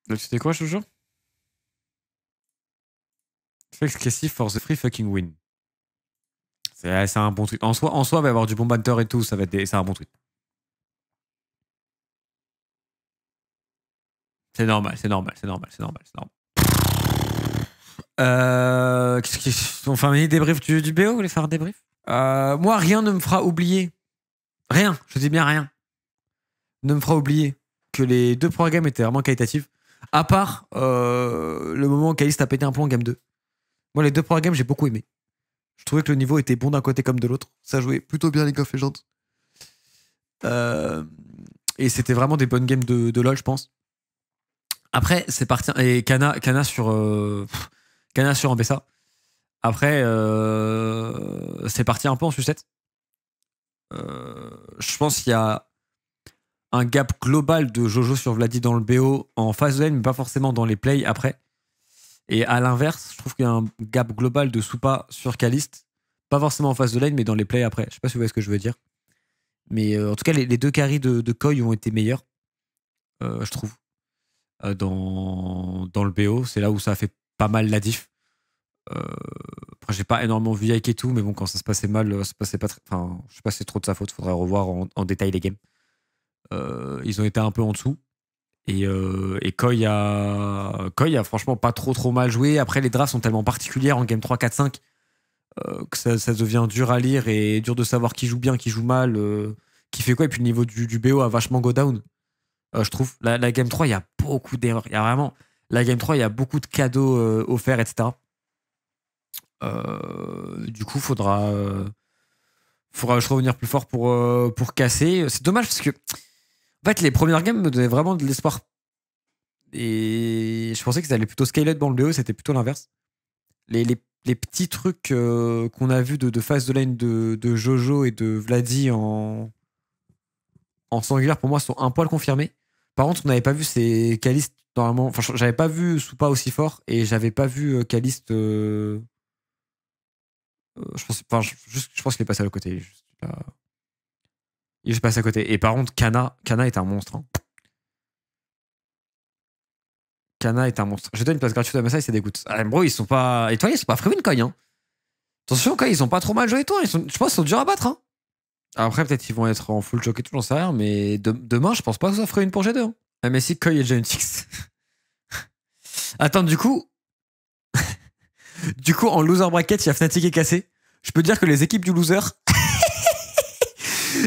Là, tu sais quoi, toujours? Flex Cassie for the free fucking win. C'est un bon tweet. En soi, il va y avoir du bon banter et tout. C'est un bon tweet. C'est normal, c'est normal, c'est normal, c'est normal, c'est normal. On fait un mini débrief du BO. Vous voulez faire un débrief? Moi, rien ne me fera oublier. Rien, je dis bien rien. Ne me fera oublier que les deux premiers games étaient vraiment qualitatifs. À part le moment où Caliste a pété un plomb en game 2. Moi, les deux premiers games, j'ai beaucoup aimé. Je trouvais que le niveau était bon d'un côté comme de l'autre. Ça jouait plutôt bien League of Legends. Et c'était vraiment des bonnes games de LoL, je pense. Après, c'est parti. Et Kana sur Ambessa. Après, c'est parti un peu en sucette. Je pense qu'il y a un gap global de Jojo sur Vladi dans le BO en phase de lane, mais pas forcément dans les plays après. Et à l'inverse, je trouve qu'il y a un gap global de Supa sur Kalist. Pas forcément en phase de lane, mais dans les plays après. Je sais pas si vous voyez ce que je veux dire. Mais en tout cas, les deux carries de Koi ont été meilleurs, je trouve. Dans le BO, c'est là où ça a fait pas mal la diff. Après, j'ai pas énormément vu Yike et tout, mais bon, quand ça se passait mal, ça se passait pas très. Enfin, je sais pas si c'est trop de sa faute, faudrait revoir en détail les games. Ils ont été un peu en dessous. Et Koi a franchement pas trop mal joué. Après, les drafts sont tellement particulières en game 3, 4, 5 que ça devient dur à lire et dur de savoir qui joue bien, qui joue mal, qui fait quoi. Et puis le niveau du BO a vachement go down. Je trouve. La game 3, il y a beaucoup d'erreurs. Il y a vraiment. La game 3, il y a beaucoup de cadeaux offerts, etc. Du coup, faudra je revenir plus fort pour casser. C'est dommage parce que en fait, les premières games me donnaient vraiment de l'espoir. Et je pensais qu'ils allaient plutôt scale up dans le BO, c'était plutôt l'inverse. Les petits trucs qu'on a vus de phase de lane de Jojo et de Vladi en Sanguinaire, pour moi, sont un poil confirmés. Par contre, on n'avait pas vu ces Caliste normalement. Enfin, j'avais pas vu Supa aussi fort et j'avais pas vu Caliste. Je pense qu'il est passé à côté. Il est juste passé à côté. Et par contre, Kana est un monstre. Hein. Kana est un monstre. Je donne une place gratuite à Massa et ça dégoûte. Ah, bro, ils sont pas. Et toi, ils sont pas free win, Koi. Hein. Attention, Koi, ils ont pas trop mal joué, toi. Je pense qu'ils sont durs à battre. Hein. Après, peut-être qu'ils vont être en full choc et tout, j'en sais rien. Mais demain, je pense pas que ça ferait une pour G2. Hein. Ah, mais si, Koi est déjà une Six. Attends, du coup, en loser bracket, il y a Fnatic qui est cassé. Je peux dire que les équipes du loser.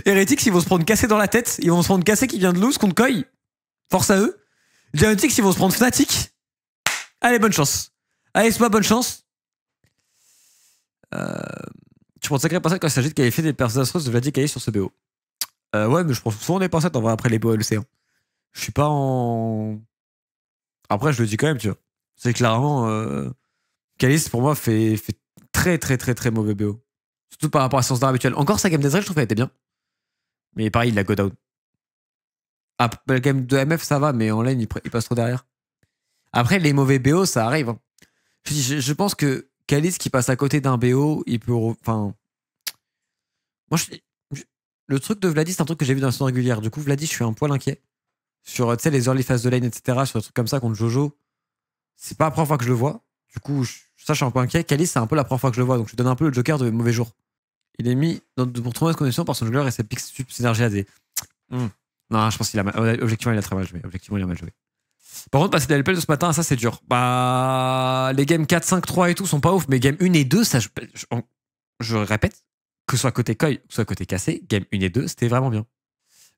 Heretics, ils vont se prendre cassé dans la tête. Ils vont se prendre cassé qui vient de lose contre Koi. Force à eux. Heretics, ils vont se prendre Fnatic. Allez, bonne chance. Allez, c'est pas bonne chance. Tu prends sacré pensée quand il s'agit de qualifier des personnes astreuses de Vladi Kali sur ce BO. Ouais, mais je pense souvent des pincettes en vrai après les BO LC. Hein. Je suis pas en. Après, je le dis quand même, tu vois. C'est clairement. Kalis, pour moi, fait très mauvais BO. Surtout par rapport à son star habituel. Encore sa game d'Ezreal, je trouve qu'elle était bien. Mais pareil, il la go down. Ah, la game de MF, ça va, mais en lane, il passe trop derrière. Après, les mauvais BO, ça arrive. Hein. Je pense que Kalis qui passe à côté d'un BO, il peut. Enfin. Moi, le truc de Vladi, c'est un truc que j'ai vu dans la saison régulière. Du coup, Vladi, je suis un poil inquiet. Sur les early phases de lane, etc. Sur des trucs comme ça contre Jojo. C'est pas la première fois que je le vois. Du coup, ça, je suis un peu inquiet. Kalis, c'est un peu la première fois que je le vois. Donc, je lui donne un peu le joker de mauvais jour. Il est mis pour trop mauvaise condition par son joueur et ses pics synergie AD. Non, je pense qu'il a mal. Objectivement, il a très mal joué. Par contre, passer de LPL de ce matin, ça, c'est dur. Bah, les games 4, 5, 3 et tout sont pas ouf. Mais game 1 et 2, ça, je répète, que ce soit côté Koi, que ce soit côté cassé, game 1 et 2, c'était vraiment bien.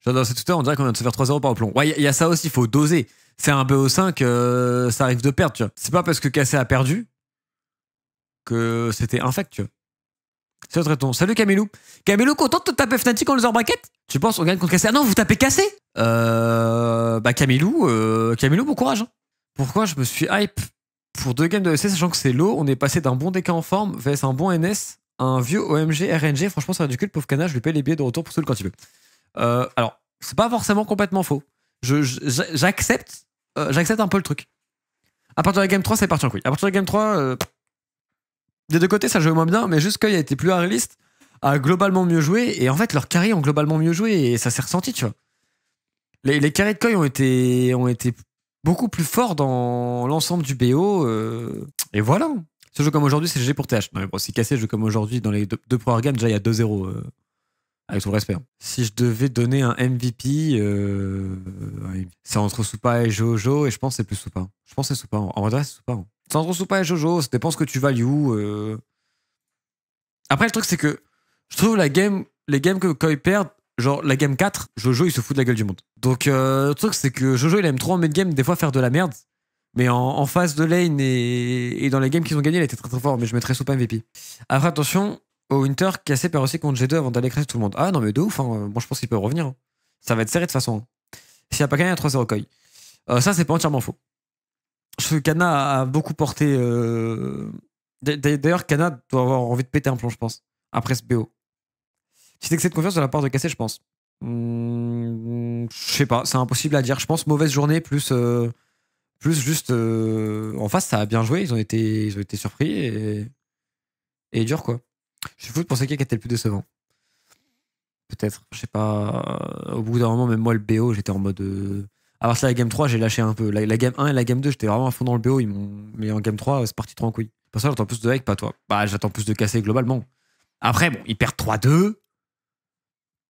J'adore ce Twitter, on dirait qu'on vient de se faire 3-0 par le plomb. Ouais, il y a ça aussi, il faut doser. C'est un BO5, ça arrive de perdre, tu vois. C'est pas parce que Cassé a perdu que c'était infect, tu vois. C'est notre réponse. Salut Camélou. Camélou, content de te taper Fnatic en loser bracket? Tu penses on gagne contre Cassé? Ah non, vous tapez Cassé? Bah Camélou, bon courage. Hein. Pourquoi je me suis hype pour 2 games de EC, sachant que c'est low, on est passé d'un bon DK en forme vs un bon NS, un vieux OMG RNG. Franchement, c'est ridicule, pauvre Cana, je lui paye les billets de retour pour tout le quand il veut. Alors, c'est pas forcément complètement faux. J'accepte un peu le truc. À partir de la game 3, c'est parti en couille. À partir de la game 3, des deux côtés, ça jouait moins bien, mais juste qu'il a été plus réaliste, a globalement mieux joué, et en fait, leurs carries ont globalement mieux joué, et ça s'est ressenti, tu vois. Les carries de Koi ont été beaucoup plus fort dans l'ensemble du BO. Et voilà. Ce jeu comme aujourd'hui, c'est GG pour TH. Non, mais bon, si Cassé joue comme aujourd'hui dans les deux premières games, déjà il y a 2-0. Avec tout le respect. Hein. Si je devais donner un MVP, c'est entre Soupa et Jojo, et je pense que c'est plus Soupa. Je pense que c'est Soupa. En vrai, c'est Soupa. Hein. C'est entre Soupa et Jojo, ça dépend ce que tu values. Après, le truc, c'est que je trouve les games que quand ils perdent, genre la game 4, Jojo il se fout de la gueule du monde. Donc, le truc, c'est que Jojo il aime trop en mid-game, des fois faire de la merde. Mais en phase de lane et dans les games qu'ils ont gagné, il était très très fort. Mais je mettrais Soupa MVP. Après, attention, au Winter, Cassé perd aussi contre G2 avant d'aller écraser tout le monde. Ah non, mais de ouf. Hein. Moi, je pense qu'il peut revenir. Hein. Ça va être serré de toute façon. Hein. S'il n'y a pas gagné, il y a 3-0 Koi. Ça, c'est pas entièrement faux. Je trouve que Kana a beaucoup porté. D'ailleurs, Kana doit avoir envie de péter un plomb, je pense. Après ce BO. C'est excès de confiance de la part de Cassé, je pense. Je sais pas, c'est impossible à dire. Je pense mauvaise journée plus. Plus juste en face, ça a bien joué, ils ont été surpris et dur quoi. Je suis fou de penser qui était le plus décevant. Peut-être, je sais pas. Au bout d'un moment, même moi, le BO, j'étais en mode. Alors, ça, la game 3, j'ai lâché un peu. La game 1 et la game 2, j'étais vraiment à fond dans le BO. Mais en game 3, c'est parti trop en couille. Pour ça, j'attends plus de Hike, pas toi. Bah, j'attends plus de Cassé globalement. Après, bon, ils perdent 3-2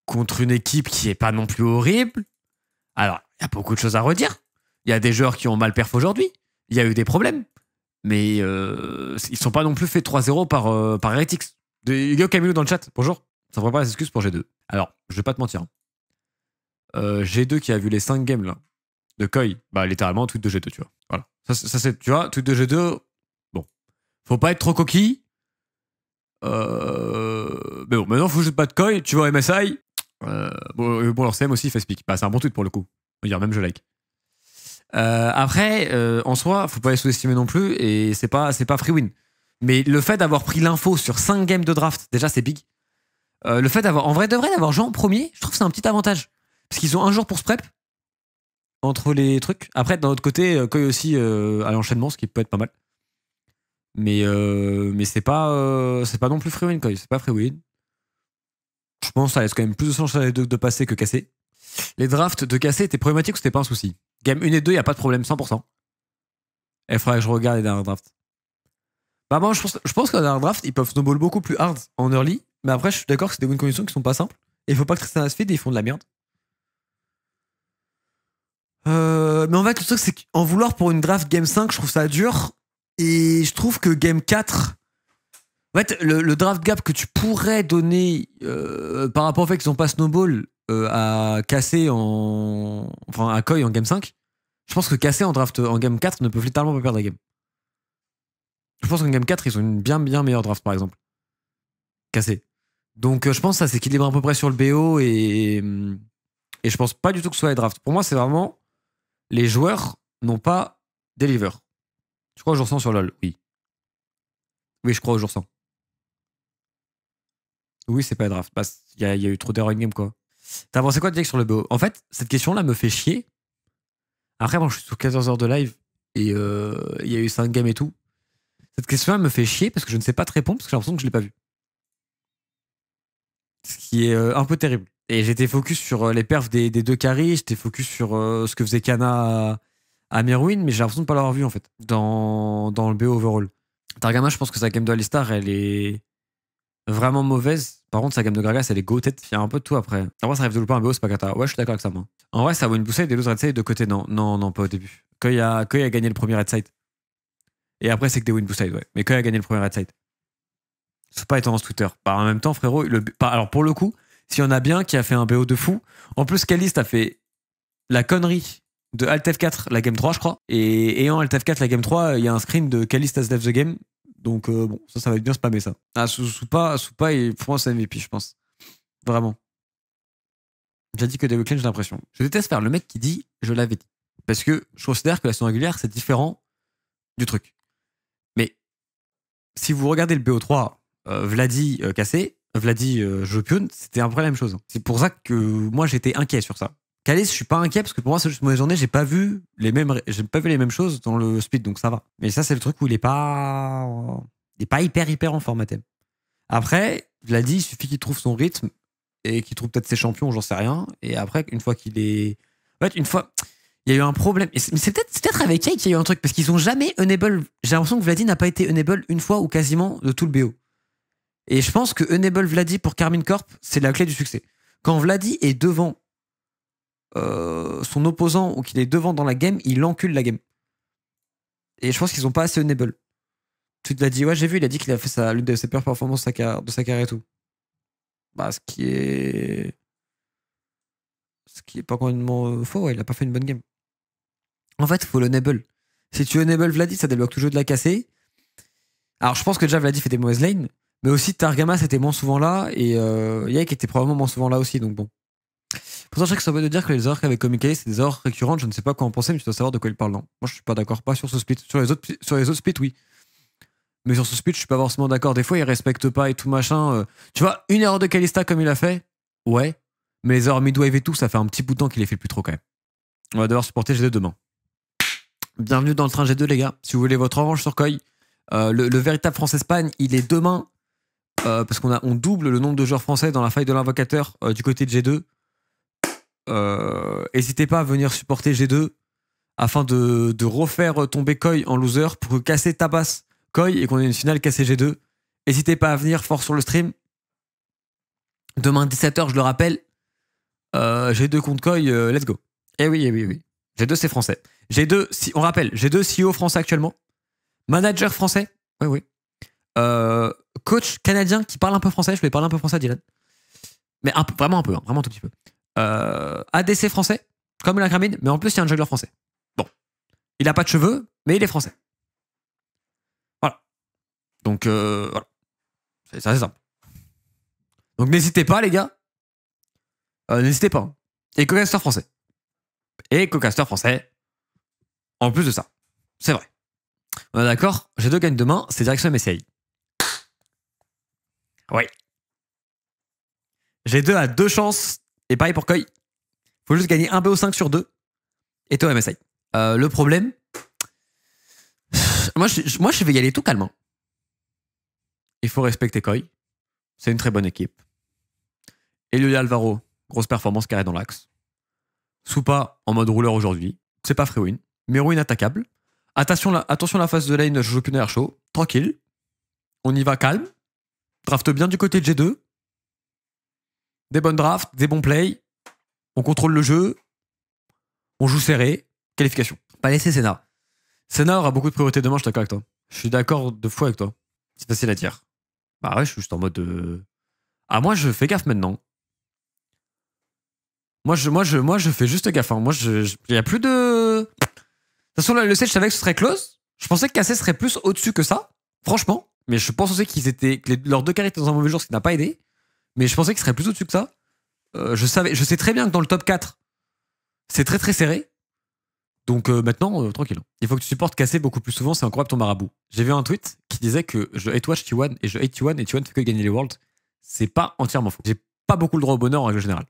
contre une équipe qui est pas non plus horrible. Alors, il y a beaucoup de choses à redire. Il y a des joueurs qui ont mal perf aujourd'hui. Il y a eu des problèmes. Mais ils sont pas non plus fait 3-0 par Heretics. Yo Camilo dans le chat, bonjour. Ça ferait pas les excuses pour G2. Alors, je vais pas te mentir. G2 qui a vu les 5 games là, de Koi, bah littéralement tweet de G2, tu vois. Voilà. Ça c'est, tu vois, tweet de G2, bon. Faut pas être trop coquille. Mais bon, maintenant faut juste pas de Koi, tu vois MSI. Bon, leur CM aussi il fait speak. Bah, c'est un bon tweet pour le coup. On va dire, même je like. Après, en soi, faut pas les sous-estimer non plus et c'est pas free win. Mais le fait d'avoir pris l'info sur 5 games de draft, déjà c'est big. Le fait d'avoir, en vrai de vrai, d'avoir joué en premier, je trouve que c'est un petit avantage. Parce qu'ils ont un jour pour se prep entre les trucs. Après, d'un autre côté, Koi aussi à l'enchaînement, ce qui peut être pas mal. Mais c'est pas non plus free win, Koi. C'est pas free win. Je pense que ça laisse quand même plus de chance de passer que casser. Les drafts de casser étaient problématiques ou c'était pas un souci? Game 1 et 2, il n'y a pas de problème, 100%. Il faudrait que je regarde les derniers drafts. Bah, moi, je pense que les derniers drafts, ils peuvent snowball beaucoup plus hard en early. Mais après, je suis d'accord que c'est des win conditions qui sont pas simples. Et il faut pas que Tristan se feed et ils font de la merde. Mais en fait, le truc, c'est qu'en vouloir pour une draft game 5, je trouve ça dur. Et je trouve que game 4. En fait, le draft gap que tu pourrais donner par rapport au fait qu'ils n'ont pas snowball à casser enfin, à Koi en game 5, je pense que casser en draft en game 4 ne peuvent littéralement pas perdre la game. Je pense qu'en game 4, ils ont une bien meilleure draft, par exemple. Cassé. Donc, je pense que ça s'équilibre à peu près sur le BO et je pense pas du tout que ce soit les drafts. Pour moi, c'est vraiment les joueurs n'ont pas deliver. Je crois au jour 100 sur LoL, oui. Oui, je crois au jour 100. Oui, c'est pas les drafts. Bah, il y a eu trop d'erreurs in-game, quoi. T'as pensé quoi, Jake, sur le BO? En fait, cette question-là me fait chier. Après, bon, je suis sur 14 heures de live et il y a eu 5 games et tout. Cette question-là me fait chier parce que je ne sais pas te répondre parce que j'ai l'impression que je l'ai pas vu. Ce qui est un peu terrible. Et j'étais focus sur les perfs des deux carries, j'étais focus sur ce que faisait Kana à Mirwin, mais j'ai l'impression de pas l'avoir vu en fait, dans le BO overall. Targama, je pense que sa game de Alistar, elle est vraiment mauvaise. Par contre, sa game de Gragas, elle est go-tête. Il y a un peu de tout après. En vrai, ça arrive de louper un BO, c'est pas cata. Ouais, je suis d'accord avec ça, moi. En vrai, ça vaut une boussole des deux red side de côté. Non, pas au début. Koi a gagné le premier red side. Et après, c'est que des win boosted, ouais. Mais Koi a gagné le premier red side. C'est pas étonnant ce Twitter. Bah, en même temps, frérot, alors pour le coup, s'il y en a bien qui a fait un BO de fou, en plus, Caliste a fait la connerie de Alt F4 la game 3, je crois. Et en Alt F4 la game 3, il y a un screen de Caliste as left the game. Donc, bon, ça va être bien spammer ça. Ah, Soupa, pour moi, c'est MVP, je pense. Vraiment. J'ai dit que Devil Clean, j'ai l'impression. Je déteste faire le mec qui dit je l'avais dit. Parce que je considère que la saison régulière, c'est différent du truc. Mais si vous regardez le BO3, Vladi cassé, Vladi Jopion, c'était un peu la même chose. C'est pour ça que moi j'étais inquiet sur ça. Calis, je suis pas inquiet parce que pour moi c'est juste une mauvaise journée, j'ai pas vu les mêmes choses dans le speed, donc ça va. Mais ça c'est le truc où il est pas hyper en forme à thème. Après, Vladi, il suffit qu'il trouve son rythme et qu'il trouve peut-être ses champions, j'en sais rien. Et après, une fois qu'il est, en fait, Il y a eu un problème. Mais c'est peut-être avec Kay qu'il y a eu un truc, parce qu'ils ont jamais enable. J'ai l'impression que Vladi n'a pas été enable une fois ou quasiment de tout le BO. Et je pense que enable Vladi pour Karmine Corp, c'est la clé du succès. Quand Vladi est devant son opposant ou qu'il est devant dans la game, il encule la game. Et je pense qu'ils ont pas assez enable. Tu l'as dit, ouais, j'ai vu, il a dit qu'il a fait l'une de ses pires performances de sa carrière et tout. Bah, ce qui est pas complètement faux, ouais, il a pas fait une bonne game. En fait, il faut l'enable. Si tu enable Vladi, ça débloque toujours de la casser. Alors, je pense que déjà Vladi fait des mauvaises lanes, mais aussi Targamas était moins souvent là et Yike était probablement moins souvent là aussi, donc bon. Pour ça, je sais que ça veut dire que les erreurs qu'avait communiquées, c'est des erreurs récurrentes. Je ne sais pas quoi en penser, mais tu dois savoir de quoi il parle. Non. Moi, je suis pas d'accord. Pas sur ce split. Sur les autres splits, oui. Mais sur ce split, je suis pas forcément d'accord. Des fois, il respecte pas et tout machin. Tu vois, une erreur de Kalista comme il a fait, ouais. Mais les erreurs midwave et tout, ça fait un petit bout de temps qu'il les fait plus trop quand même. On va devoir supporter G2 demain. Bienvenue dans le train G2, les gars. Si vous voulez votre revanche sur Koi, le véritable France-Espagne, il est demain. Parce on double le nombre de joueurs français dans la faille de l'invocateur du côté de G2. N'hésitez pas à venir supporter G2 afin de refaire tomber Koi en loser pour que casser tabasse Koi et qu'on ait une finale cassée G2. N'hésitez pas à venir fort sur le stream. Demain 17h, je le rappelle. G2 contre Koi, let's go. Eh oui, eh oui, eh oui. G2 c'est français. G2, on rappelle, G2 CEO français actuellement. Manager français. Oui, oui. Coach canadien qui parle un peu français. Je vais parler un peu français, Dylan. Mais vraiment un peu, hein, vraiment un tout petit peu. ADC français, comme la Gramine, mais en plus il y a un juggler français. Bon. Il a pas de cheveux, mais il est français. Voilà. Donc, voilà. C'est assez simple. Donc n'hésitez pas, les gars. N'hésitez pas. Hein. Et co-caster français. Et co-caster français. En plus de ça. C'est vrai. On est d'accord. G2 gagne demain, c'est direction MSI. Oui. G2 a 2 chances. Et pareil pour Koi. Faut juste gagner un BO5 sur 2. Et toi, MSI. Le problème. Moi, je vais y aller tout calme. Hein. Il faut respecter Koi. C'est une très bonne équipe. Elio Alvaro, grosse performance carré dans l'axe. Soupa en mode rouleur aujourd'hui. C'est pas free win. Mero inattaquable. Attention la phase de lane, je joue qu'une air show. Tranquille. On y va calme. Draft bien du côté de G2. Des bonnes drafts, des bons plays. On contrôle le jeu. On joue serré. Qualification. Pas laisser Senna. Senna aura beaucoup de priorités demain, je suis d'accord avec toi. Je suis d'accord de fou avec toi. C'est facile à dire. Bah ouais, je suis juste en mode. Ah, moi, je fais gaffe maintenant. Moi, je fais juste gaffe. Hein. Moi, il y a plus de. De toute façon, le set, je savais que ce serait close. Je pensais que Cassé serait plus au-dessus que ça. Franchement. Mais je pense aussi que leurs deux carrés étaient dans un mauvais jour, ce qui n'a pas aidé. Mais je pensais qu'ils seraient plus au-dessus que ça. Je sais très bien que dans le top 4, c'est très très serré. Donc maintenant, tranquille. Il faut que tu supportes Cassé beaucoup plus souvent, c'est incroyable ton marabout. J'ai vu un tweet qui disait que je hate watch T1 et je hate T1 et T1 fait que gagner les Worlds. C'est pas entièrement faux. J'ai pas beaucoup le droit au bonheur en règle générale.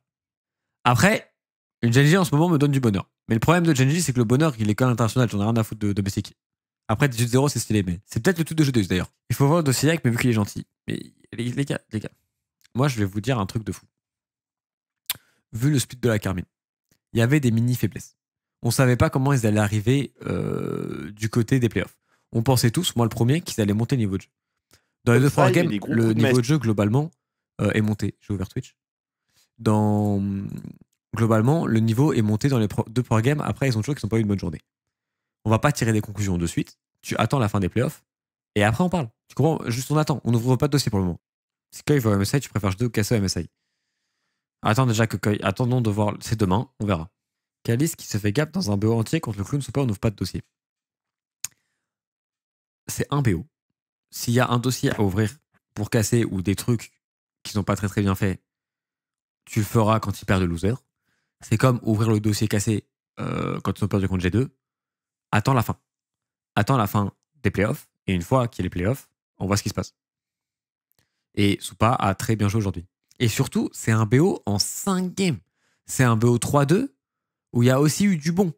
Après, une Genji en ce moment me donne du bonheur. Mais le problème de Genji, c'est que le bonheur, il est quand même international. J'en ai rien à foutre de domestique. Après, 18-0, c'est stylé, mais c'est peut-être le truc de jeu 2 d'ailleurs. Il faut voir le dossier avec, mais vu qu'il est gentil. Mais les gars, moi, je vais vous dire un truc de fou. Vu le split de la Carmine, il y avait des mini faiblesses. On savait pas comment ils allaient arriver du côté des playoffs. On pensait tous, moi le premier, qu'ils allaient monter le niveau de jeu. Dans les deux premières games, le niveau de jeu globalement est monté. J'ai ouvert Twitch. Globalement, le niveau est monté dans les deux premières games. Après, ils ont toujours qu'ils n'ont pas eu une bonne journée. On va pas tirer des conclusions de suite. Tu attends la fin des playoffs et après on parle. Tu comprends? Juste on attend. On n'ouvre pas de dossier pour le moment. Si Koi va au MSI, tu préfères G2 ou casser au MSI. Attends déjà que Koi. Attendons de voir. C'est demain, on verra. Calice qui se fait gap dans un BO entier contre le clown Soupa, on n'ouvre pas de dossier. C'est un BO. S'il y a un dossier à ouvrir pour casser ou des trucs qui sont pas très très bien faits, tu le feras quand il perd de loser. C'est comme ouvrir le dossier cassé quand ils ont perdu contre G2. Attends la fin. Attends la fin des playoffs. Et une fois qu'il y a les playoffs, on voit ce qui se passe. Et Soupa a très bien joué aujourd'hui. Et surtout, c'est un BO en 5 games. C'est un BO 3-2 où il y a aussi eu du bon.